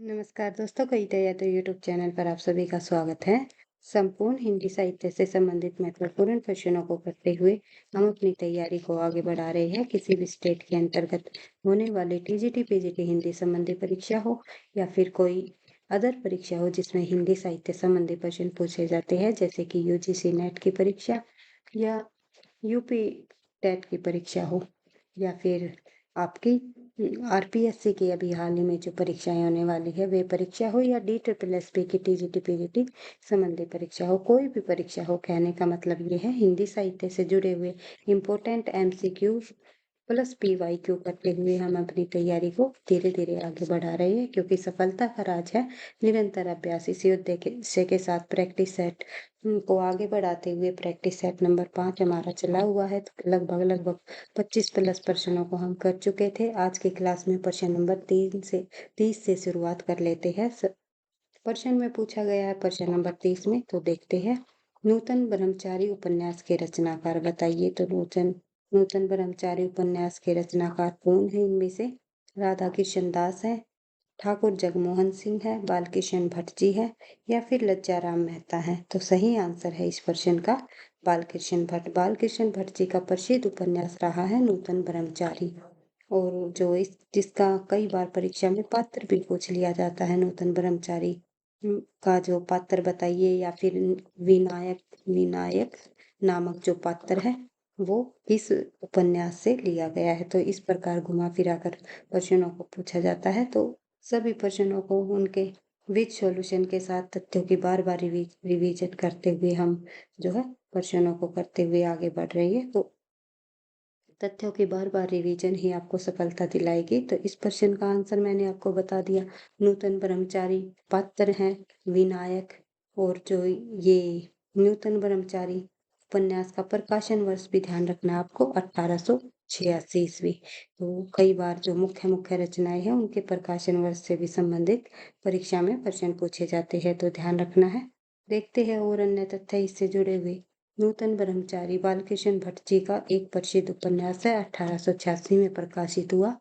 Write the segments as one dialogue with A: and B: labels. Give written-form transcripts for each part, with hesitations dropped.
A: नमस्कार दोस्तों, कविता Yadav YouTube channel पर आप सभी का स्वागत है। संपूर्ण हिंदी साहित्य से संबंधित महत्वपूर्ण प्रश्नों को करते हुए हम अपनी तैयारी को आगे बढ़ा रहे हैं। किसी भी स्टेट के अंतर्गत होने वाली टीजीटी पीजीटी हिंदी संबंधी परीक्षा हो या फिर कोई अदर परीक्षा हो जिसमें हिंदी साहित्य संबंधी प्रश्न पूछे जाते हैं, जैसे कि यूजीसी नेट की परीक्षा या यूपी टेट की परीक्षा हो या फिर आपकी आरपीएससी की अभी हाल ही में जो परीक्षाएं होने वाली है वे परीक्षा हो या डी ट्रिपल एस पी की टीजीटी पीजीटी संबंधी परीक्षा हो, कोई भी परीक्षा हो, कहने का मतलब ये है हिंदी साहित्य से जुड़े हुए इम्पोर्टेंट एमसीक्यू प्लस पीवाईक्यू करते हुए हम अपनी तैयारी को धीरे धीरे आगे बढ़ा रहे हैं, क्योंकि सफलता का राज है निरंतर अभ्यास। इसी उद्देश्य के साथ प्रैक्टिस सेट को आगे बढ़ाते हुए प्रैक्टिस सेट नंबर 5 हमारा चला हुआ है। तो लगभग लगभग 25 प्लस प्रश्नों को हम कर चुके थे। आज की क्लास में प्रश्न नंबर 30 से शुरुआत कर लेते हैं। प्रश्न में पूछा गया है प्रश्न नंबर 30 में, तो देखते हैं। नूतन ब्रह्मचारी उपन्यास के रचनाकार बताइए। तो नूतन नूतन ब्रह्मचारी उपन्यास के रचनाकार कौन है? इनमें से राधा किशन दास है, ठाकुर जगमोहन सिंह है, बालकृष्ण भट्ट जी है या फिर लज्जाराम मेहता है। तो सही आंसर है इस प्रश्न का बालकृष्ण भट्ट। बालकृष्ण भट्ट जी का प्रसिद्ध उपन्यास रहा है नूतन ब्रह्मचारी, और जो इस जिसका कई बार परीक्षा में पात्र भी पूछ लिया जाता है। नूतन ब्रह्मचारी का जो पात्र बताइए, या फिर विनायक विनायक नामक जो पात्र है वो इस उपन्यास से लिया गया है। तो इस प्रकार घुमा फिरा कर प्रश्नों को पूछा जाता है। तो सभी प्रश्नों को उनके विद सॉल्यूशन के साथ तथ्यों की बार बार रिवीजन करते हुए हम जो है प्रश्नों को करते हुए आगे बढ़ रही है। तो तथ्यों की बार बार रिवीजन ही आपको सफलता दिलाएगी। तो इस प्रश्न का आंसर मैंने आपको बता दिया। नूतन ब्रह्मचारी पात्र हैं विनायक, और जो ये नूतन ब्रह्मचारी उपन्यास का प्रकाशन वर्ष भी ध्यान रखना है आपको, 1886 ईस्वी। तो कई बार जो मुख्य मुख्य रचनाएं हैं उनके प्रकाशन वर्ष से भी संबंधित परीक्षा में प्रश्न पूछे जाते हैं, तो ध्यान रखना है। देखते हैं और अन्य तथ्य इससे जुड़े हुए। नूतन ब्रह्मचारी बालकृष्ण भट्ट जी का एक प्रसिद्ध उपन्यास है, 1886 में प्रकाशित हुआ।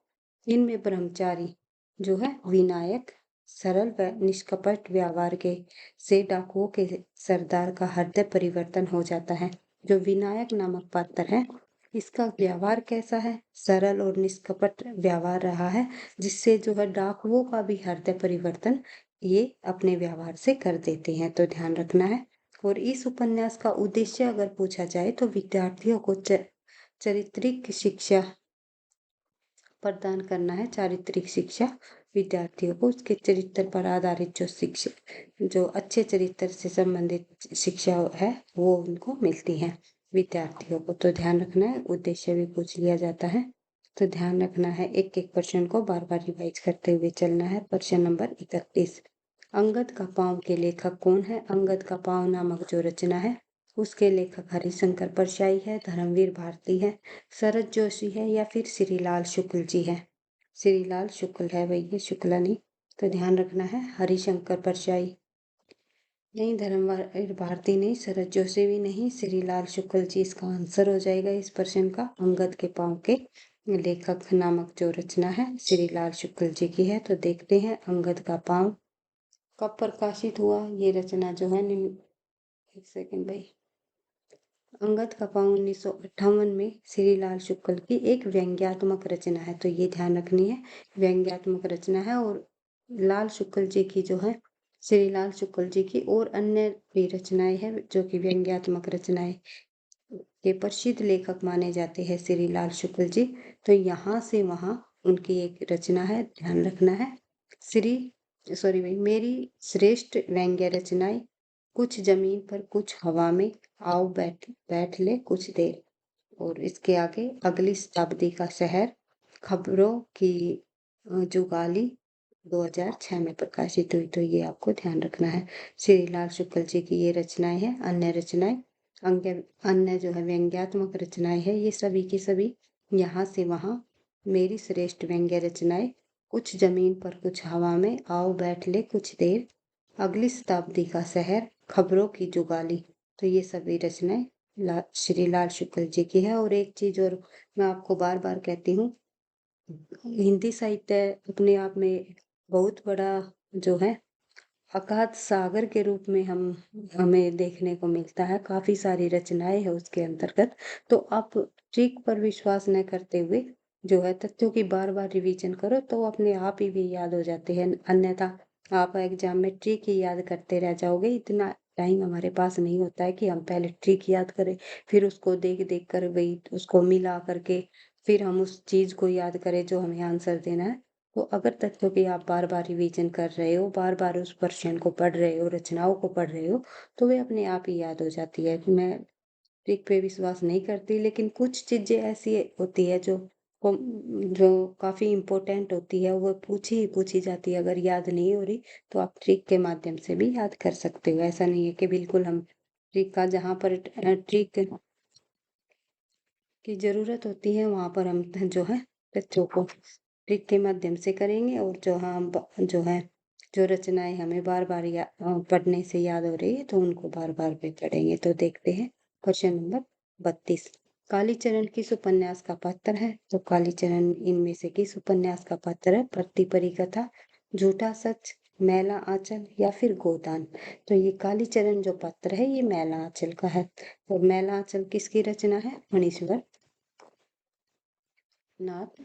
A: इनमें ब्रह्मचारी जो है विनायक सरल व निष्कपट व्यवहार के से डाकुओं के सरदार का हृदय परिवर्तन हो जाता है। जो विनायक नामक पात्र है, इसका व्यवहार कैसा है? सरल और निष्कपट व्यवहार रहा है, जिससे जो है डाकुओं का भी हृदय परिवर्तन ये अपने व्यवहार से कर देते हैं, तो ध्यान रखना है। और इस उपन्यास का उद्देश्य अगर पूछा जाए तो विद्यार्थियों को चारित्रिक शिक्षा प्रदान करना है। चारित्रिक शिक्षा विद्यार्थियों को उसके चरित्र पर आधारित जो शिक्षा, जो अच्छे चरित्र से संबंधित शिक्षा है वो उनको मिलती है विद्यार्थियों को। तो ध्यान रखना है, उद्देश्य भी पूछ लिया जाता है। तो ध्यान रखना है, एक एक प्रश्न को बार बार रिवाइज करते हुए चलना है। प्रश्न नंबर 31, अंगद का पाँव के लेखक कौन है? अंगद का पाँव नामक जो रचना है उसके लेखक हरिशंकर परशाई है, धर्मवीर भारती है, शरद जोशी है या फिर श्रीलाल शुक्ल जी है। श्रीलाल शुक्ल है भैया, शुक्ला नहीं। तो ध्यान रखना है, हरिशंकर परशाई नहीं, धर्मवीर भारती नहीं, शरद जोशी भी नहीं, श्रीलाल शुक्ल जी इसका आंसर हो जाएगा इस प्रश्न का। अंगद के पाँव के लेखक नामक जो रचना है श्रीलाल शुक्ल जी की है। तो देखते हैं अंगद का पाँव कब प्रकाशित हुआ। ये रचना जो है एक सेकंड भाई। अंगद का पाँव 1958 में श्रीलाल शुक्ल की एक व्यंग्यात्मक रचना है, तो ये ध्यान रखनी है, व्यंग्यात्मक रचना है। और लाल शुक्ल जी की जो है, श्रीलाल शुक्ल जी की और अन्य भी रचनाएं हैं जो कि व्यंग्यात्मक रचनाएं के प्रसिद्ध लेखक माने जाते हैं श्रीलाल शुक्ल जी। तो यहाँ से वहाँ उनकी एक रचना है, ध्यान रखना है। श्री सॉरी भाई, मेरी श्रेष्ठ व्यंग्य रचनाएं, कुछ जमीन पर कुछ हवा में, आओ बैठ बैठ ले कुछ देर, और इसके आगे अगली शताब्दी का शहर, खबरों की जुगाली 2006 में प्रकाशित हुई। तो ये आपको ध्यान रखना है। श्रीलाल शुक्ल जी की ये रचनाएं हैं। अन्य रचनाएं अन्य जो है व्यंग्यात्मक रचनाएं हैं, ये सभी की सभी यहाँ से वहाँ। मेरी श्रेष्ठ व्यंग्य रचनाएं, कुछ जमीन पर कुछ हवा में, आओ बैठ ले कुछ देर, अगली शताब्दी का शहर, खबरों की जुगाली। तो ये सभी रचनाएं श्रीलाल शुक्ल जी की है। और एक चीज और मैं आपको बार बार कहती हूँ, हिंदी साहित्य अपने आप में बहुत बड़ा जो है अगाध सागर के रूप में हमें देखने को मिलता है। काफी सारी रचनाएं है उसके अंतर्गत। तो आप ट्रिक पर विश्वास न करते हुए जो है तथ्यों की बार बार रिवीजन करो तो अपने आप ही भी याद हो जाते हैं। अन्यथा आप एग्जाम में ट्रिक ही याद करते रह जाओगे। इतना टाइम हमारे पास नहीं होता है कि हम पहले ट्रिक याद करें, फिर उसको देख देख कर वही उसको मिला करके फिर हम उस चीज को याद करें जो हमें आंसर देना है। तो अगर तथ्यों की आप बार बार रिवीजन कर रहे हो, बार बार उस प्रश्न को पढ़ रहे हो, रचनाओं को पढ़ रहे हो, तो वे अपने आप ही याद हो जाती है। मैं ट्रिक पे विश्वास नहीं करती, लेकिन कुछ चीजें ऐसी होती है जो काफी इम्पोर्टेंट होती है, वो पूछी ही पूछी जाती है। अगर याद नहीं हो रही तो आप ट्रिक के माध्यम से भी याद कर सकते हो। ऐसा नहीं है कि बिल्कुल हम ट्रिक का जहाँ पर ट्रिक की जरूरत होती है वहां पर हम जो है तथ्यों को ट्रिक के माध्यम से करेंगे, और जो हम जो है जो रचनाएं हमें बार बार पढ़ने से याद हो रही है तो उनको बार बार भी पढ़ेंगे। तो देखते हैं क्वेश्चन नंबर 32। कालीचरण किस उपन्यास का पात्र है? तो कालीचरण इनमें से किस उपन्यास का पात्र है? प्रतिपरी कथा, झूठा सच, मैला आंचल या फिर गोदान। तो ये कालीचरण जो पात्र है ये मैला आंचल का है। और मैला आंचल किसकी रचना है? फणीश्वर नाथ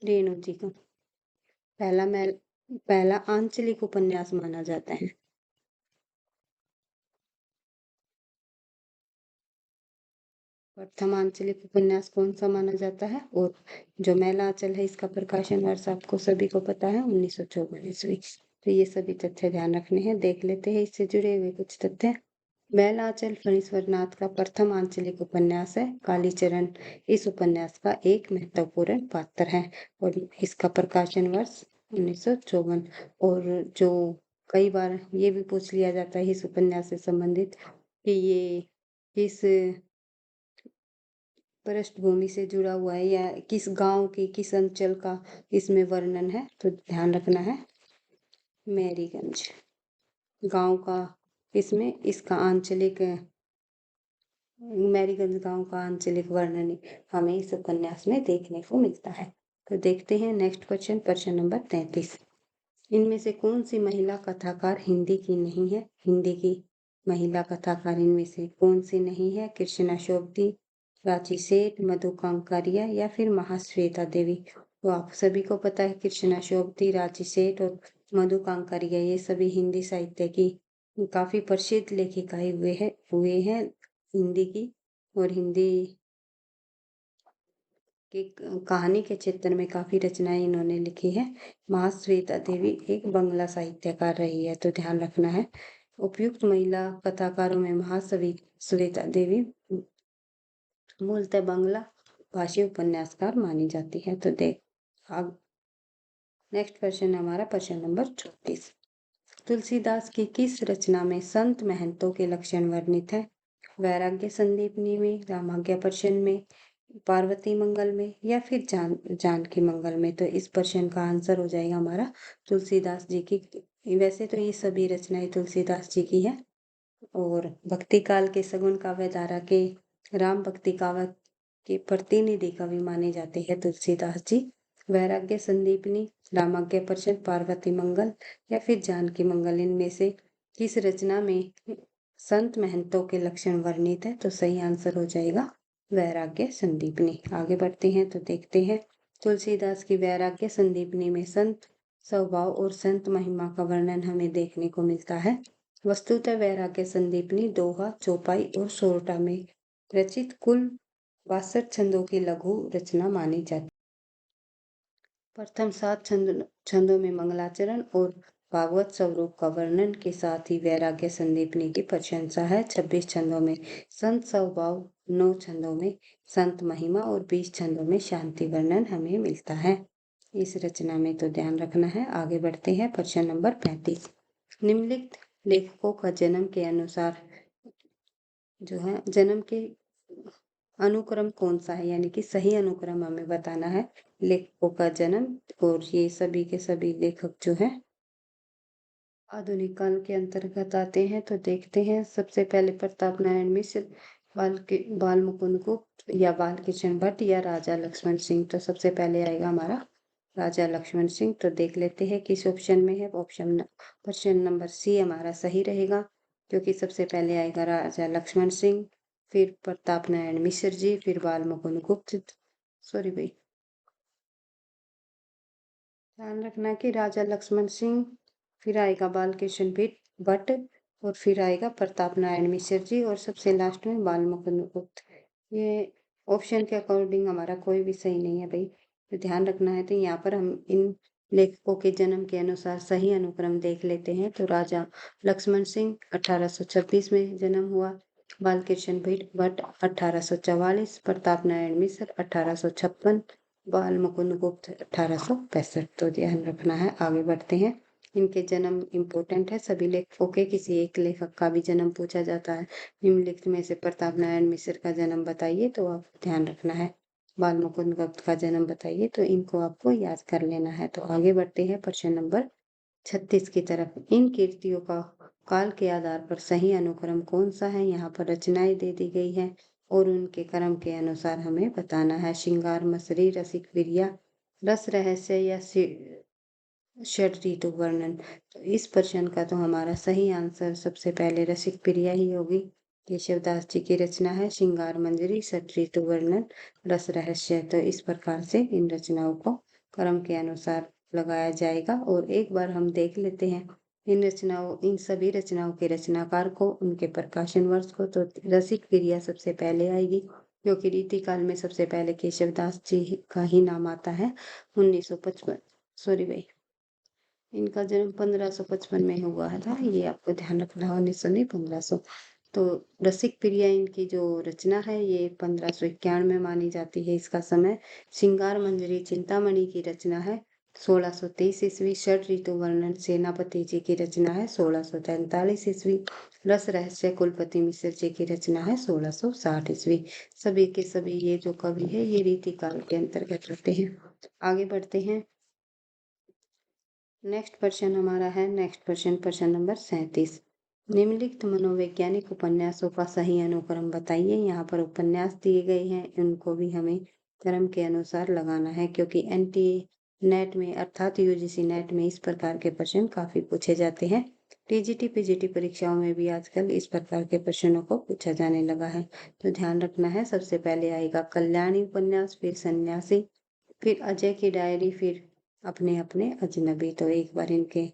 A: रेणु जी का पहला मैल पहला आंचलिक उपन्यास माना जाता है। प्रथम आंचलिक उपन्यास कौन सा माना जाता है? और जो मैला आंचल है इसका प्रकाशन वर्ष आपको सभी को पता है 1954 ईस्वी। तो ये सभी तथ्य ध्यान रखने हैं। देख लेते हैं इससे जुड़े हुए कुछ तथ्य। मैला आंचल फणीश्वर नाथ का प्रथम आंचलिक उपन्यास है। कालीचरण इस उपन्यास का एक महत्वपूर्ण पात्र है और इसका प्रकाशन वर्ष 1954। और जो कई बार ये भी पूछ लिया जाता है इस उपन्यास से संबंधित कि ये किस पृष्ठभूमि से जुड़ा हुआ है या किस गांव की किस अंचल का इसमें वर्णन है। तो ध्यान रखना है मैरीगंज गांव का इसमें इसका आंचलिक मैरीगंज गांव का आंचलिक वर्णन हमें इस उपन्यास में देखने को मिलता है। तो देखते हैं नेक्स्ट क्वेश्चन, प्रश्न नंबर 33। इनमें से कौन सी महिला कथाकार हिंदी की नहीं है? हिंदी की महिला कथाकार इनमें से कौन सी नहीं है? कृष्णा शोभती, प्राची सेठ, मधु कांकारिया या फिर महाश्वेता देवी। तो आप सभी को पता है कृष्णा शोभती, रांची सेठ और मधु कांकारिया ये सभी हिंदी साहित्य की काफी प्रसिद्ध लेखिकाएं हुए हैं हिंदी की। और हिंदी की कहानी के क्षेत्र में काफी रचनाएं इन्होंने लिखी है। महाश्वेता देवी एक बंगला साहित्यकार रही है। तो ध्यान रखना है उपयुक्त महिला कथाकारों में महाश्वेता श्वेता देवी मूलतः बंगला भाषी उपन्यासकार मानी जाती है। तो देख अब नेक्स्ट क्वेश्चन हमारा प्रश्न नंबर 34। तुलसीदास की किस रचना में संत महंतों के लक्षण वर्णित है? वैराग्य संदीपनी में, रामाज्ञा प्रश्न में, पार्वती मंगल में या फिर जानकी मंगल में। तो इस प्रश्न का आंसर हो जाएगा हमारा तुलसीदास जी की। वैसे तो ये सभी रचनाएं तुलसीदास जी की है। और भक्ति काल के सगुन काव्य धारा के राम भक्ति काव्य के प्रतिनिधि कवि माने जाते हैं तुलसीदास जी। वैराग्य संदीपनी, रामाज्ञा प्रश्न, पार्वती मंगल या फिर जानकी मंगल इनमें से किस रचना में संत महंतों के लक्षण वर्णित है? तो सही आंसर हो जाएगा वैराग्य संदीपनी। आगे बढ़ते हैं तो देखते हैं तुलसीदास की वैराग्य संदीपनी में संत स्वभाव और संत महिमा का वर्णन हमें देखने को मिलता है। वस्तुतः वैराग्य संदीपनी दोहा, चौपाई और सोरठा में रचित कुल 62 छंदों की लघु रचना मानी जाती। प्रथम 7 छंदों में मंगलाचरण और भागवत स्वरूप का वर्णन के साथ ही वैराग्य संदीपनी की प्रशंसा है। 26 छंदों में संत स्वभाव, 9 छंदों में संत महिमा और 20 छंदों में शांति वर्णन हमें मिलता है इस रचना में। तो ध्यान रखना है। आगे बढ़ते हैं प्रश्न नंबर 35। निम्नलिखित लेखकों का जन्म के अनुसार जो है जन्म के अनुक्रम कौन सा है, यानी कि सही अनुक्रम हमें बताना है लेखकों का जन्म। और ये सभी के सभी लेखक जो है आधुनिक काल के अंतर्गत आते हैं। तो देखते हैं सबसे पहले प्रताप नारायण मिश्र, बाल मुकुंद गुप्त या बाल कृष्ण भट्ट या राजा लक्ष्मण सिंह। तो सबसे पहले आएगा हमारा राजा लक्ष्मण सिंह। तो देख लेते हैं किस ऑप्शन में है। प्रश्न नंबर सी हमारा सही रहेगा, क्योंकि सबसे पहले आएगा राजा लक्ष्मण सिंह, फिर प्रताप नारायण मिश्र जी, फिर बाल मुकुंद गुप्त। सॉरी भाई, ध्यान रखना कि राजा लक्ष्मण सिंह, फिर आएगा बालकृष्ण भट्ट, और फिर आएगा प्रताप नारायण मिश्र जी, और सबसे लास्ट में बाल मुकुंद गुप्त। ये ऑप्शन के अकॉर्डिंग हमारा कोई भी सही नहीं है भाई, तो ध्यान रखना है। तो यहाँ पर हम इन लेखकों के जन्म के अनुसार सही अनुक्रम देख लेते हैं। तो राजा लक्ष्मण सिंह 1826 में जन्म हुआ, बालकृष्ण भट्ट 1844, प्रताप नारायण मिश्र 1856, बाल मुकुंद गुप्त 1865। तो ध्यान रखना है। आगे बढ़ते हैं। इनके जन्म इम्पोर्टेंट है। सभी लेखकों के किसी एक लेखक का भी जन्म पूछा जाता है। निम्नलिखित में से प्रताप नारायण मिश्र का जन्म बताइए, तो आपको ध्यान रखना है। बाल मुकुंद गुप्त का जन्म बताइए, तो इनको आपको याद कर लेना है। तो आगे बढ़ते हैं प्रश्न नंबर 36 की तरफ। इन कृतियों का काल के आधार पर सही अनुक्रम कौन सा है। यहाँ पर रचनाएं दे दी गई है और उनके क्रम के अनुसार हमें बताना है। श्रृंगार मसरी, रसिक विरिया, रस रहस्य या षड ऋतु वर्णन। तो इस प्रश्न का तो हमारा सही आंसर सबसे पहले रसिक प्रिया ही होगी। केशवदास जी की रचना है श्रृंगार मंजरी, षड ऋतु वर्णन, रस रहस्य। तो इस प्रकार से इन रचनाओं को क्रम के अनुसार लगाया जाएगा। और एक बार हम देख लेते हैं इन सभी रचनाओं के रचनाकार को, उनके प्रकाशन वर्ष को। तो रसिक प्रिया सबसे पहले आएगी, क्योंकि रीतिकाल में सबसे पहले केशवदास जी का ही नाम आता है। 1955, सॉरी भाई, इनका जन्म 1555 में हुआ है था। ये आपको ध्यान रखना है, 1900 नहीं 1500। तो रसिक प्रिया इनकी जो रचना है ये 1591 में मानी जाती है। इसका समय श्रृंगार मंजरी चिंतामणि की रचना है 1623 ईस्वी। षड ऋतु वर्णन सेनापति जी की रचना है 1643 ईस्वी। रस रहस्य कुलपति मिश्र जी की रचना है 1660 ईस्वी। सभी के सभी ये जो कवि है ये रीतिकाल के अंतर्गत रहते हैं। आगे बढ़ते हैं। नेक्स्ट प्रश्न नंबर 37। निम्नलिखित मनोवैज्ञानिक उपन्यासों का सही अनुक्रम बताइए। यहाँ पर उपन्यास दिए गए हैं, इनको भी हमें क्रम के अनुसार लगाना है, क्योंकि NTA नेट में अर्थात UGC नेट में इस प्रकार के प्रश्न काफी पूछे जाते हैं। TGT PGT परीक्षाओं में भी आजकल इस प्रकार के प्रश्नों को पूछा जाने लगा है। तो ध्यान रखना है। सबसे पहले आएगा कल्याणी उपन्यास, फिर सन्यासी, फिर अजय की डायरी, फिर अपने अपने अजनबी। तो एक बार इनके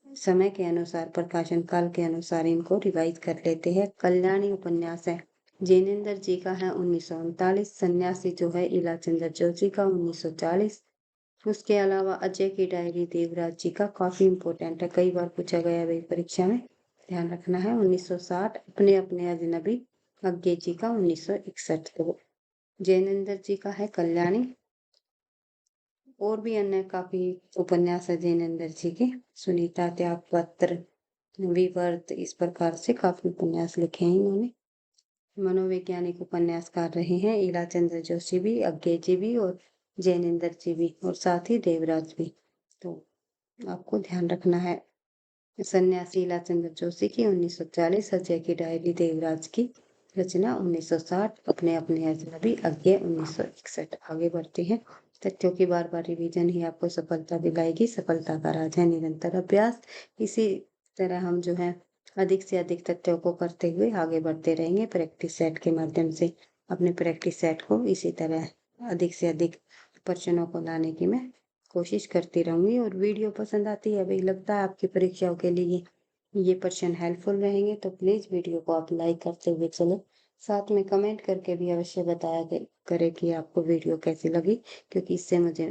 A: समय के अनुसार, प्रकाशन काल के अनुसार इनको रिवाइज कर लेते हैं। कल्याणी उपन्यास है जैनेन्द्र जी का है 1939। सन्यासी जो है इलाचंद्र जोशी का 1940। उसके अलावा अजय की डायरी देवराज जी का, काफी इंपॉर्टेंट है, कई बार पूछा गया है परीक्षा में, ध्यान रखना है। 1960 अपने अपने अजनबी अज्ञे जी का 1961। तो जैनेन्द्र जी का है कल्याणी। और भी अन्य काफी उपन्यास है जैनेन्द्र जी के, सुनीता, त्यागपत्र, विवर्त, इस प्रकार से काफी उपन्यास लिखे हैं इन्होंने। मनोवैज्ञानिक उपन्यासकार रहे हैं इलाचंद्र जोशी भी, अज्ञे जी भी, और जैनेन्द्र जी भी, और साथ ही देवराज भी। तो आपको ध्यान रखना है। सन्यासी इलाचंद्र जोशी की 1940, अजय की डायरी देवराज की रचना 1960, अपने अपने अजनबी अज्ञे 1961। आगे बढ़ते हैं। तथ्यों की बार बार रिवीजन ही आपको सफलता दिलाएगी। सफलता का राज है निरंतर अभ्यास। इसी तरह हम जो है अधिक से अधिक तथ्यों को करते हुए आगे बढ़ते रहेंगे प्रैक्टिस सेट के माध्यम से। अपने प्रैक्टिस सेट को इसी तरह अधिक से अधिक प्रश्नों को लाने की मैं कोशिश करती रहूंगी। और वीडियो पसंद आती है भाई, लगता है आपकी परीक्षाओं के लिए ये प्रश्न हेल्पफुल रहेंगे, तो प्लीज वीडियो को आप लाइक करते हुए चले। साथ में कमेंट करके भी अवश्य बताया करें कि आपको वीडियो कैसी लगी, क्योंकि इससे मुझे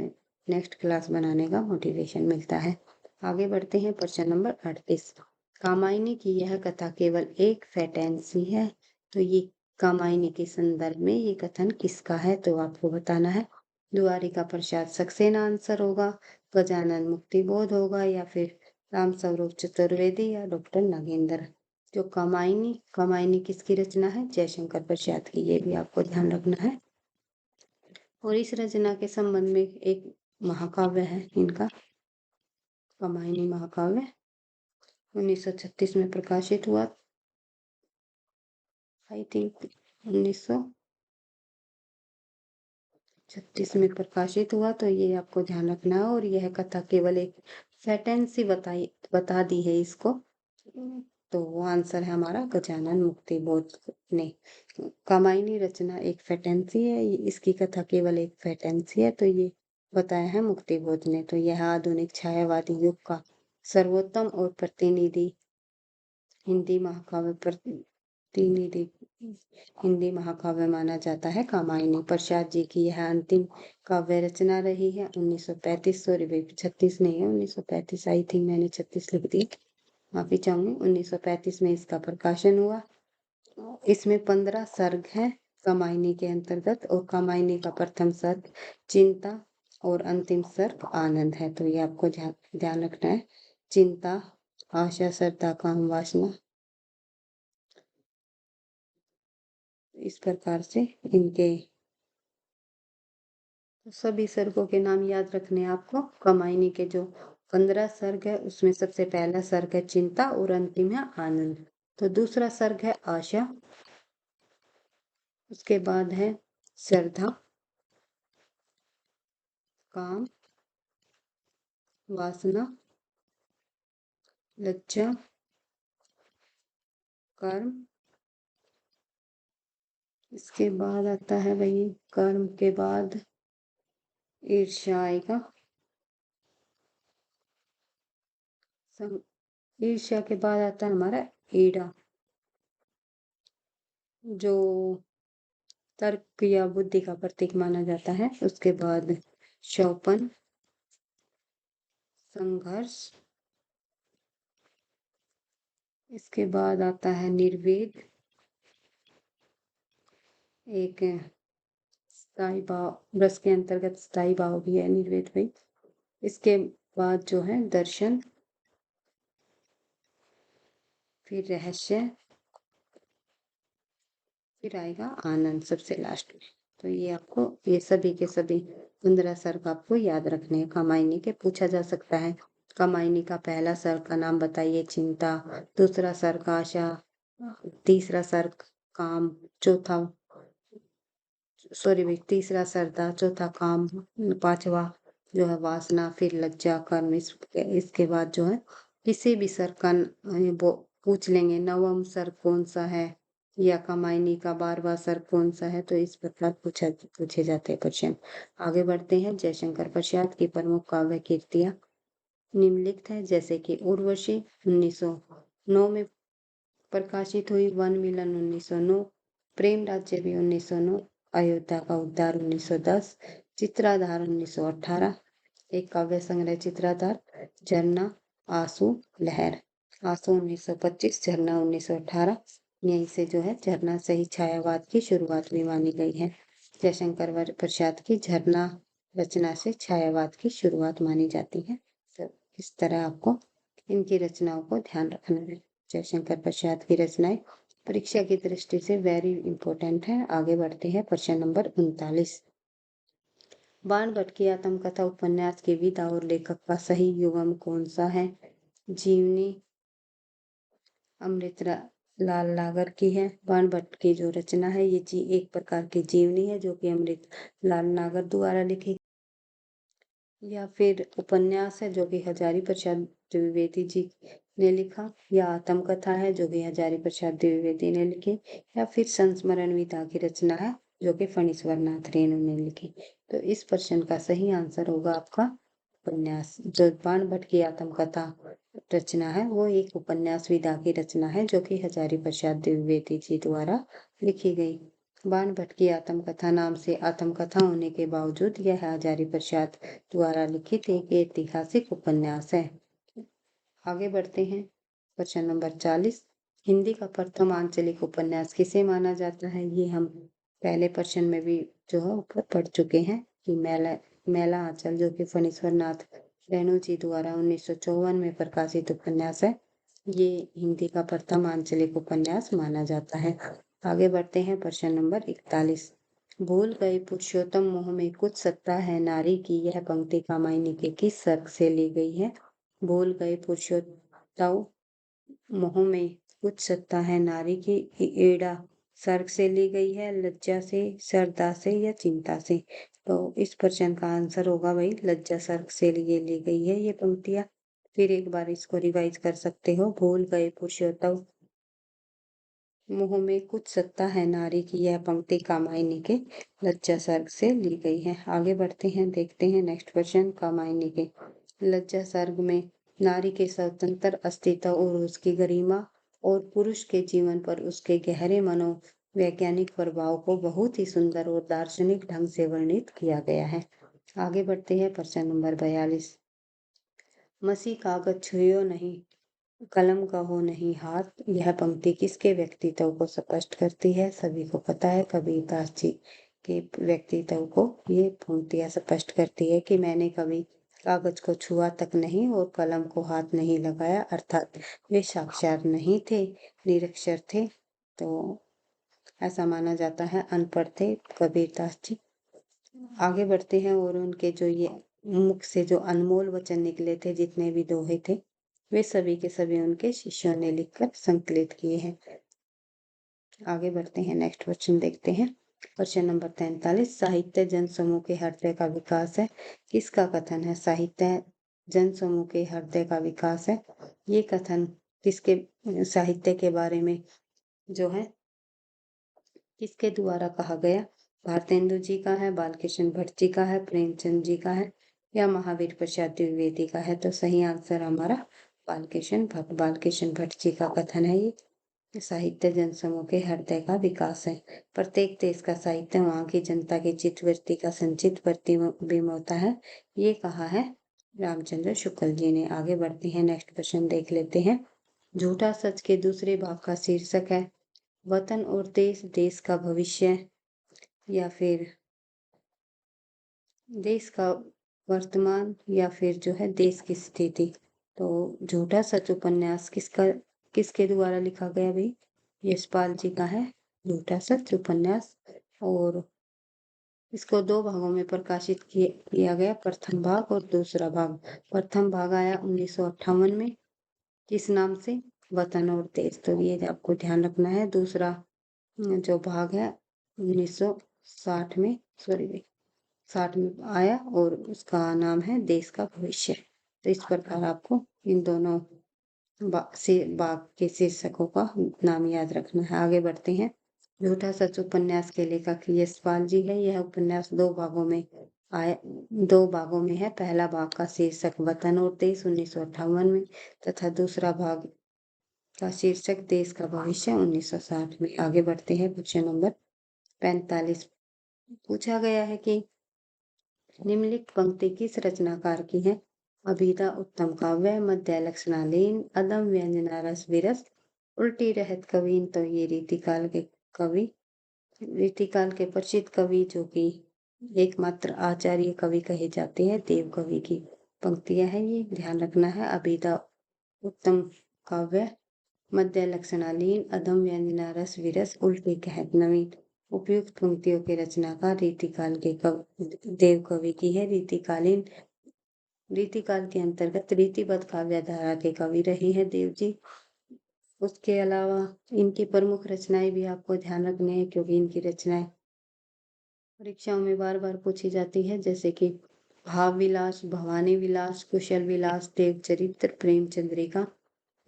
A: नेक्स्ट क्लास बनाने का मोटिवेशन मिलता है। आगे बढ़ते हैं। प्रश्न नंबर 38। कामायनी की यह कथा केवल एक फैंटेसी है, तो ये कामायनी के संदर्भ में ये कथन किसका है, तो आपको बताना है। द्वारिका प्रसाद सक्सेना आंसर होगा, गजानन मुक्तिबोध होगा, या फिर राम स्वरूप चतुर्वेदी, या डॉक्टर नागेंद्र। जो कामायनी किसकी रचना है, जयशंकर प्रसाद की, ये भी आपको ध्यान रखना है। और इस रचना के संबंध में एक महाकाव्य है इनका, कामायनी महाकाव्य 1936 में प्रकाशित हुआ। आई थिंक 1936 1936 में प्रकाशित हुआ, तो ये आपको ध्यान रखना है। और यह कथा केवल एक फैंटेसी बता दी है इसको। तो वो आंसर है हमारा गजानन मुक्तिबोध ने। कामायनी रचना एक फैंटेसी है, इसकी कथा केवल एक फैंटेसी है, तो ये बताया है मुक्तिबोध ने। तो यह आधुनिक छायावादी युग का सर्वोत्तम और प्रतिनिधि हिंदी महाकाव्य प्रतिनिधि हिंदी महाकाव्य माना जाता है। कामायनी प्रसाद जी की यह अंतिम काव्य रचना रही है। 1935, सॉरी भाई 36 नहीं है, 1935 आई थी, मैंने 36 लिख दी, माफी चाहूंगी। 1935 में इसका प्रकाशन हुआ। इसमें 15 सर्ग हैं कामायनी के अंतर्गत, और कामायनी का प्रथम सर्ग चिंता और अंतिम सर्ग आनंद है। तो ये आपको ध्यान रखना है। चिंता, आशा, श्रद्धा, काम, वासना, इस प्रकार से इनके सभी सर्गों के नाम याद रखने हैं आपको। कामायनी के जो 15 सर्ग है उसमें सबसे पहला सर्ग है चिंता और अंतिम है आनंद। तो दूसरा सर्ग है आशा, उसके बाद है श्रद्धा, काम, वासना, लज्जा, कर्म। इसके बाद आता है वही कर्म के बाद ईर्ष्या आएगा। ईर्ष्या के बाद आता है हमारा ईड़ा, जो तर्क या बुद्धि का प्रतीक माना जाता है। उसके बाद शौपन, संघर्ष। इसके बाद आता है निर्वेद, एक स्थायी भाव, रस के अंतर्गत स्थायी भाव भी है निर्वेद भाई। इसके बाद जो है दर्शन, फिर रहस्य, फिर आएगा आनंद सबसे लास्ट में। तो ये आपको ये सभी के सभी 15 सर्ग आपको याद रखने हैं। कामायनी के पूछा जा सकता है। कामायनी का पहला सर्ग का नाम बताइए चिंता, दूसरा सर्ग आशा, तीसरा सर्ग काम, चौथा सॉरी भाई तीसरा श्रद्धा, चौथा काम, पांचवा जो है वासना, फिर लज्जा, कर्म। इसके बाद जो है किसी भी सर्ग का वो पूछ लेंगे नवम सर्ग कौन सा है, या कामायनी का 12वां सर्ग कौन सा है। तो इस प्रकार पूछे जाते हैं क्वेश्चन। आगे बढ़ते हैं। जयशंकर प्रसाद की प्रमुख काव्य कीर्तियां निम्नलिखित है, जैसे कि उर्वशी 1909 में प्रकाशित हुई, वन मिलन 1909, प्रेम राज्य भी 1909, अयोध्या का उद्धार 1910, चित्राधार 1918, एक काव्य संग्रह चित्राधार, झरना, आंसू, लहर। आंसू 1925, झरना 1918। यहीं से जो है झरना से ही छायावाद की शुरुआत भी मानी गई है। जयशंकर प्रसाद की झरना रचना से छायावाद की शुरुआत मानी जाती है। तो इस तरह आपको इनकी रचनाओं को ध्यान रखना है। जयशंकर प्रसाद की रचनाएं परीक्षा की दृष्टि से वेरी इंपॉर्टेंट है। आगे बढ़ते हैं। प्रश्न नंबर 39। बाण भट्ट की आत्मकथा उपन्यास की विधा और लेखक का सही युग्म कौन सा है? जीवनी अमृत लाल नागर की है। बाण भट्ट की जो रचना है ये एक प्रकार की जीवनी है, जो कि अमृत लाल नागर द्वारा लिखी, या फिर उपन्यास है जो कि हजारी प्रसाद द्विवेदी जी ने लिखा, या आत्मकथा है जो कि हजारी प्रसाद द्विवेदी ने लिखी, या फिर संस्मरण विधा की रचना है जो कि फणीश्वर नाथ रेणु ने लिखी। तो इस प्रश्न का सही आंसर होगा आपका उपन्यास। जो बाण भट्ट की आत्मकथा रचना है वो एक उपन्यास विधा की रचना है, जो कि हजारी प्रसाद द्विवेदी जी द्वारा लिखी गई। बाण भट्ट की आत्मकथा नाम से आत्मकथा होने के बावजूद यह हजारी प्रसाद द्वारा लिखित एक ऐतिहासिक उपन्यास है। आगे बढ़ते हैं। प्रश्न नंबर 40। हिंदी का प्रथम आंचलिक उपन्यास किसे माना जाता है? ये हम पहले प्रश्न में भी जो है ऊपर पढ़ चुके हैं कि मैला आंचल, जो कि फणीश्वर नाथ रेणु जी द्वारा 1954 में प्रकाशित उपन्यास है, ये हिंदी का प्रथम आंचलिक उपन्यास माना जाता है। आगे बढ़ते हैं। प्रश्न नंबर 41। भूल गए पुरुषोत्तम मोह में कुछ सत्ता है नारी की, यह पंक्ति कामायनी के किस सर्ग से ली गई है? भूल गए पुरुषोत्तम मोह में कुछ सत्ता है नारी की, ईड़ा सर्ग से ली गई है, लज्जा से, श्रद्धा से, या चिंता से। तो इस प्रश्न का आंसर होगा भाई लज्जा सर्ग से ली गई है ये पंक्तियां। फिर एक बार इसको रिवाइज कर सकते हो। भूल गए पुरुषोत्तम मुंह में कुछ सत्ता है नारी की, यह पंक्ति कामायनी के लज्जा सर्ग से ली गई है। आगे बढ़ते हैं, देखते हैं नेक्स्ट क्वेश्चन। कामायनी के लज्जा सर्ग में नारी के स्वतंत्र अस्तित्व और उसकी गरिमा और पुरुष के जीवन पर उसके गहरे मनोवैज्ञानिक प्रभाव को बहुत ही सुंदर और दार्शनिक ढंग से वर्णित किया गया है। आगे बढ़ते हैं, प्रश्न नंबर 42। मसी कागज छुयो नहीं, कलम का हो नहीं हाथ, यह पंक्ति किसके व्यक्तित्व को स्पष्ट करती है? सभी को पता है, कबीरदास जी के व्यक्तित्व को ये पंक्तियां स्पष्ट करती है कि मैंने कभी कागज को छुआ तक नहीं और कलम को हाथ नहीं लगाया, अर्थात वे साक्षर नहीं थे, निरक्षर थे। तो ऐसा माना जाता है, अनपढ़ थे कबीरदास जी। आगे बढ़ते हैं, और उनके जो ये मुख से जो अनमोल वचन निकले थे, जितने भी दोहे थे, वे सभी के सभी उनके शिष्यों ने लिखकर संकलित किए हैं। आगे बढ़ते हैं, नेक्स्ट क्वेश्चन देखते हैं। Question number 43। साहित्य जन समूह के हृदय का विकास है, किसका कथन है? साहित्य जन समूह के हृदय का विकास है, ये कथन किसके, साहित्य के बारे में जो है किसके द्वारा कहा गया? भारतेंदु जी का है, बालकृष्ण भट्ट जी का है, प्रेमचंद जी का है, या महावीर प्रसाद द्विवेदी का है? तो सही आंसर हमारा बालकृष्ण भट्ट जी का कथन है ये। साहित्य जन समूह के हृदय का विकास है। प्रत्येक देश का साहित्य वहाँ की जनता की चित्तवृत्ति का संचित प्रतिबिंब होता है, ये कहा है रामचंद्र शुक्ल जी ने। आगे बढ़ते हैं, नेक्स्ट क्वेश्चन देख लेते हैं। झूठा सच के दूसरे भाग का शीर्षक है वतन और देश, देश का भविष्य, या फिर देश का वर्तमान, या फिर जो है देश की स्थिति। तो झूठा सच उपन्यास किसके द्वारा लिखा गया भाई? यशपाल जी का है झूठा सच उपन्यास, और इसको दो भागों में प्रकाशित किया गया, प्रथम भाग और दूसरा भाग। प्रथम भाग आया 1958 में, किस नाम से? वतन और देश। तो ये आपको ध्यान रखना है। दूसरा जो भाग है 1960 में, सॉरी 60 में आया, और उसका नाम है देश का भविष्य। तो इस प्रकार आपको इन दोनों बाग के शीर्षकों का नाम याद रखना है। आगे बढ़ते हैं। झूठा सच उपन्यास के लेखक यशपाल जी है। यह उपन्यास दो भागों में है। पहला भाग का शीर्षक वतन और देश 1958 में, तथा दूसरा भाग का शीर्षक देश का भविष्य 1960 में। आगे बढ़ते हैं, क्वेश्चन नंबर 45। पूछा गया है कि निम्नलिखित पंक्ति किस रचनाकार की है? अभिधा उत्तम काव्य, मध्य लक्षणालीन, अदम व्यंजना रस विरस, उल्टी रहत कवीन। तो ये रीतिकाल के प्रसिद्ध कवि, जो कि एकमात्र आचार्य कवि कहे जाते हैं, देव कवि की पंक्तियां हैं, ये ध्यान रखना है। अभिधा उत्तम काव्य, मध्य लक्षणालीन, अदम व्यंजना रस विरस, उल्टी कहत नवीन। उपयुक्त पंक्तियों के रचनाकार रीतिकाल के देव कवि की है। रीतिकाल के अंतर्गत रीतिबद्ध काव्य धारा के कवि रहे हैं देव जी। उसके अलावा इनकी प्रमुख रचनाएं भी आपको ध्यान रखने हैं, क्योंकि इनकी रचनाएं परीक्षाओं में बार बार पूछी जाती है, जैसे कि भाव विलास, भवानी विलास, कुशल विलास, देव चरित्र, प्रेम चंद्रिका,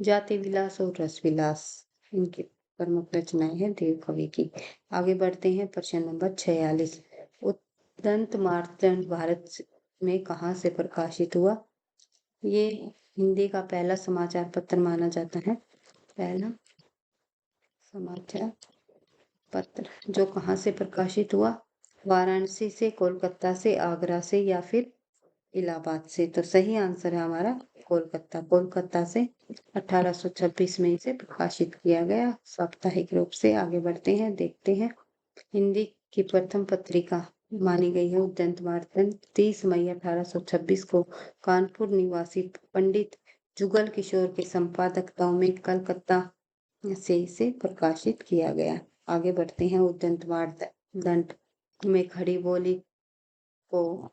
A: जाति विलास और रस विलास इनकी प्रमुख रचनाएं हैं देव कवि की। आगे बढ़ते हैं, प्रश्न नंबर 46। उद्दंत मार्तंड भारत में कहाँ से प्रकाशित हुआ? ये हिंदी का पहला समाचार पत्र माना जाता है। पहला समाचार पत्र जो कहाँ से प्रकाशित हुआ? वाराणसी से, कोलकाता से, आगरा से, या फिर इलाहाबाद से? तो सही आंसर है हमारा कोलकाता से 1826 में इसे प्रकाशित किया गया साप्ताहिक रूप से। आगे बढ़ते हैं, देखते हैं। हिंदी की प्रथम पत्रिका मानी गई है उद्दंत वार्तन। 30 मई 1826 को कानपुर निवासी पंडित जुगल किशोर के संपादकत्व में कलकत्ता से इसे प्रकाशित किया गया। आगे बढ़ते हैं। उद्दंत वार्तन में खड़ी बोली को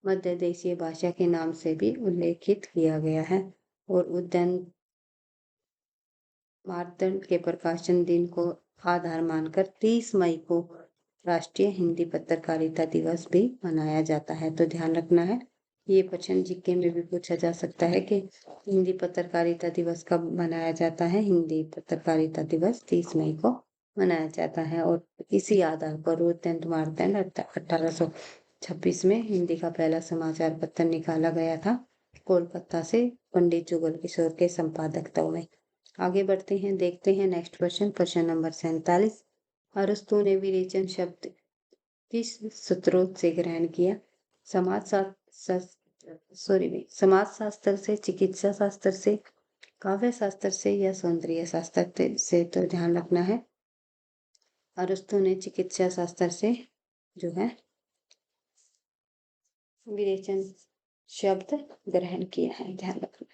A: मध्य देशीय भाषा के नाम से भी उल्लेखित किया गया है, और उद्दंत वार्तन के प्रकाशन दिन को आधार मानकर 30 मई को राष्ट्रीय हिंदी पत्रकारिता दिवस भी मनाया जाता है। तो ध्यान रखना है, ये क्वेश्चन जीके में भी पूछा जा सकता है कि हिंदी पत्रकारिता दिवस कब मनाया जाता है। हिंदी पत्रकारिता दिवस 30 मई को मनाया जाता है और इसी आधार पर रोतेंद्र मार्तंड 1826 में हिंदी का पहला समाचार पत्र निकाला गया था, कोलकाता से पंडित जुगल किशोर के संपादकत्व में। आगे बढ़ते हैं, देखते हैं नेक्स्ट क्वेश्चन, प्रश्न नंबर 47। अरस्तु ने विरेचन शब्द किस स्रोत से ग्रहण किया? समाज शास्त्र से, चिकित्सा शास्त्र से, काव्य शास्त्र से या सौंदर्य शास्त्र से? तो ध्यान रखना है, अरस्तु ने चिकित्सा शास्त्र से जो है विरेचन शब्द ग्रहण किया है, ध्यान रखना।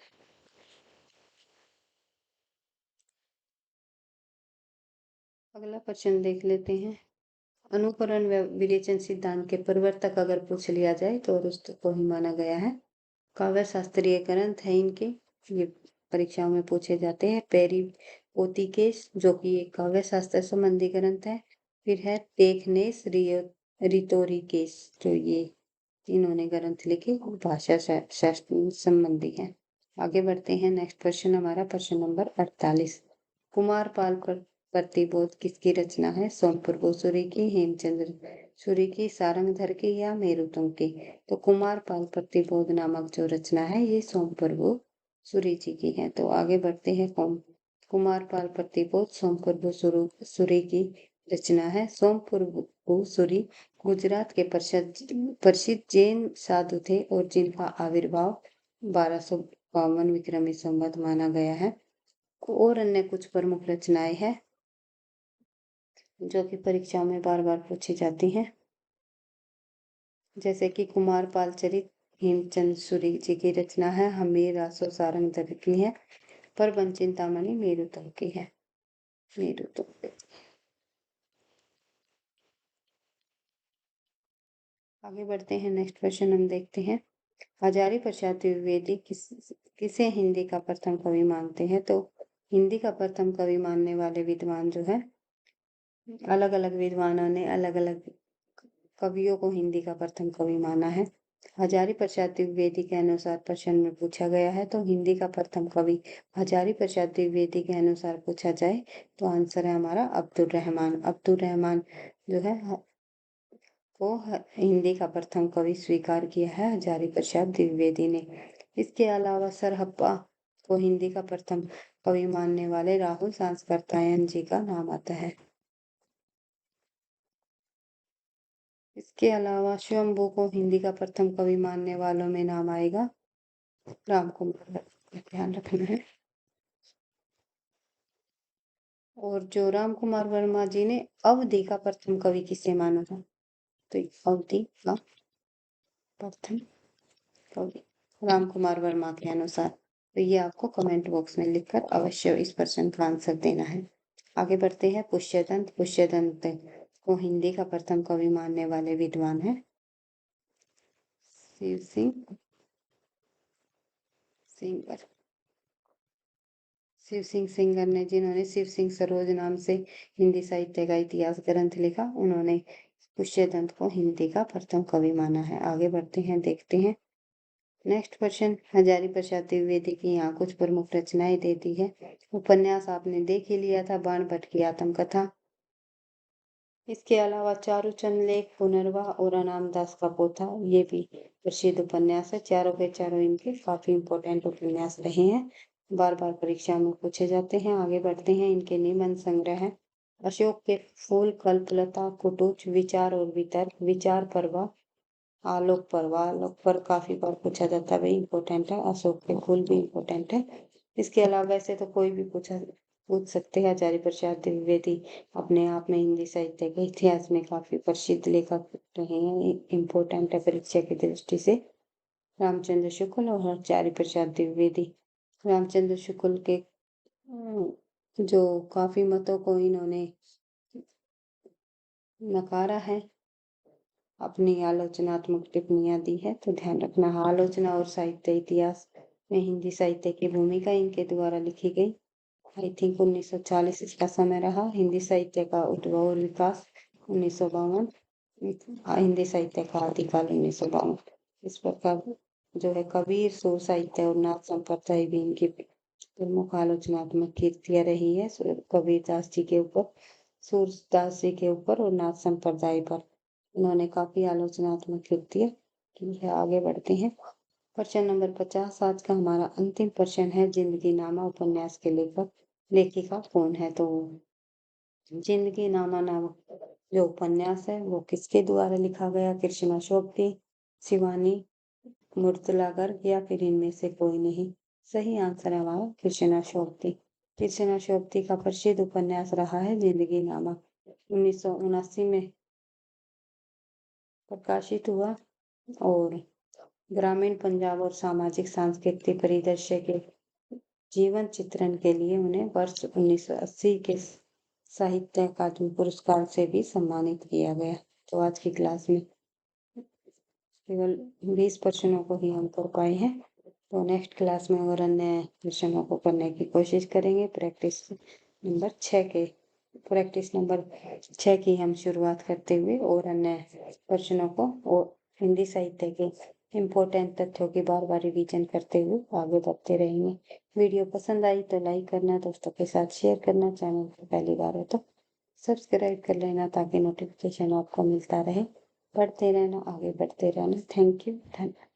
A: अगला प्रश्न देख लेते हैं, अनुकरण व विरेचन सिद्धांत के प्रवर्तक अगर पूछ लिया जाए तो अरस्तु को ही माना गया है। काव्य शास्त्रीय ग्रंथ है इनके, ये परीक्षाओं में पूछे जाते हैं। पेरिपोतिकेस जो कि एक काव्य शास्त्र संबंधी ग्रंथ है। फिर है टेखनेस रितोरिकेस, जो ये इन्होंने ग्रंथ लिखे भाषा शास्त्र संबंधी है। आगे बढ़ते हैं, नेक्स्ट क्वेश्चन हमारा प्रश्न नंबर 48। कुमारपाल प्रतिबोध किसकी रचना है? सोमप्रभु सूरी की, हेमचंद्र सूरी की, सारंगधर की या मेरुतंग की? तो कुमारपाल प्रतिबोध नामक जो रचना है ये सोमप्रभु सूरी जी की है। तो आगे बढ़ते हैं, कुमारपाल प्रतिबोध सोमप्रभु सूरी की रचना है। सोमप्रभु सूरी गुजरात के प्रसिद्ध जैन साधु थे और जिनका आविर्भाव 1252 विक्रमी संवत माना गया है। और अन्य कुछ प्रमुख रचनाएं हैं जो कि परीक्षा में बार बार पूछी जाती हैं, जैसे कि कुमारपाल चरित हेमचंद सूरी जी की रचना है, हमीर रासो सारंगधर की है, प्रबंध चिंतामणि मेरुतंग की है। आगे बढ़ते हैं, नेक्स्ट क्वेश्चन हम देखते हैं, हजारी प्रसाद द्विवेदी किसे हिंदी का प्रथम कवि मानते हैं? तो हिंदी का प्रथम कवि मानने वाले विद्वान जो है, अलग अलग विद्वानों ने अलग अलग कवियों को हिंदी का प्रथम कवि माना है। हजारी प्रसाद द्विवेदी के अनुसार प्रश्न में पूछा गया है, तो हिंदी का प्रथम कवि हजारी प्रसाद द्विवेदी के अनुसार पूछा जाए तो आंसर है हमारा अब्दुल रहमान। अब्दुल रहमान जो है को हिंदी का प्रथम कवि स्वीकार किया है हजारी प्रसाद द्विवेदी ने। इसके अलावा सरहप्पा को हिंदी का प्रथम कवि मानने वाले राहुल सांस्कृतायन जी का नाम आता है। इसके अलावा स्वयंभू को हिंदी का प्रथम कवि मानने वालों में नाम आएगा राम कुमार, ध्यान रखना है। और जो राम कुमार वर्मा जी ने अवधि का प्रथम कवि किसे माना था? तो अवधि का प्रथम कवि राम कुमार वर्मा के अनुसार। तो ये आपको कमेंट बॉक्स में लिखकर अवश्य इस प्रश्न का आंसर देना है। आगे बढ़ते हैं, पुष्यदंत को हिंदी का प्रथम कवि मानने वाले विद्वान है शिव सिंह सिंगर ने, जिन्होंने शिव सिंह सरोज नाम से हिंदी साहित्य का इतिहास ग्रंथ लिखा, उन्होंने पुष्यदंत को हिंदी का प्रथम कवि माना है। आगे बढ़ते हैं, देखते हैं नेक्स्ट क्वेश्चन, हजारी प्रसाद द्विवेदी की यहाँ कुछ प्रमुख रचनाएं दे दी है। उपन्यास आपने देख ही लिया था, बाणभट्ट की आत्मकथा। इसके अलावा चारूचंद लेख, पुनर्वा और अनामदास का पोथा, ये भी प्रसिद्ध उपन्यास है। चारों के चारों इनके काफी इंपॉर्टेंट उपन्यास रहे हैं, बार बार परीक्षा में पूछे जाते हैं। आगे बढ़ते हैं, इनके निबंध संग्रह है अशोक के फूल, कल्पलता, कुटुच, विचार और वितर्क, विचार पर्व, आलोक पर्व। आलोक पर काफी बार पूछा जाता है, भाई इंपॉर्टेंट है। अशोक के फूल भी इंपॉर्टेंट है। इसके अलावा वैसे तो कोई भी पूछ सकते हैं। हजारी प्रसाद द्विवेदी अपने आप में हिंदी साहित्य के इतिहास में काफी प्रसिद्ध लेखक रहे हैं, इम्पोर्टेंट है परीक्षा की दृष्टि से। रामचंद्र शुक्ल और हजारी प्रसाद द्विवेदी, रामचंद्र शुक्ल के जो काफी मतों को इन्होंने नकारा है, अपनी आलोचनात्मक टिप्पणियां दी है। तो ध्यान रखना, आलोचना और साहित्य इतिहास में हिंदी साहित्य की भूमिका इनके द्वारा लिखी गई। आई थिंक 1940 इसका समय रहा। हिंदी साहित्य का उद्भव और विकास 1952, हिंदी साहित्य का आदिकाल 1952। इस प्रकार जो है कबीर, सुर साहित्य और नाथ संप्रदाय भी इनकी प्रमुख आलोचनात्मक कृतियां रही है। कबीरदास जी के ऊपर, सूरदास जी के ऊपर और नाथ संप्रदाय पर इन्होंने काफी आलोचनात्मक कृतियां की है। आगे बढ़ते हैं। प्रश्न नंबर 50 आज का हमारा अंतिम प्रश्न है, जिंदगी नामा उपन्यास के लेखक लेखिका कौन है? तो जिंदगी नामा नामक जो उपन्यास है वो किसके द्वारा लिखा गया? कृष्णा शोभती, शिवानी मुर्तला गर्ग या फिर इनमें से कोई नहीं? सही आंसर है हमारा कृष्णा शोभती। कृष्णा शोभती का प्रसिद्ध उपन्यास रहा है जिंदगी नामा। 1979 में प्रकाशित हुआ और ग्रामीण पंजाब और सामाजिक सांस्कृतिक परिदृश्य के जीवन चित्रण के लिए उन्हें वर्ष 1980 के साहित्य अकादमी पुरस्कार से भी सम्मानित किया गया। तो आज की क्लास में केवल 20 प्रश्नों को ही हम कर पाए हैं। तो नेक्स्ट क्लास में और अन्य प्रश्नों को करने की कोशिश करेंगे। प्रैक्टिस नंबर 6 की हम शुरुआत करते हुए और अन्य प्रश्नों को और हिंदी साहित्य के इम्पोर्टेंट तथ्यों की बार बार रिवीजन करते हुए आगे बढ़ते रहेंगे। वीडियो पसंद आई तो लाइक करना, दोस्तों के साथ शेयर करना, चैनल पर पहली बार हो तो सब्सक्राइब कर लेना ताकि नोटिफिकेशन आपको मिलता रहे। पढ़ते रहना, आगे बढ़ते रहना। Thank you. धन्यवाद।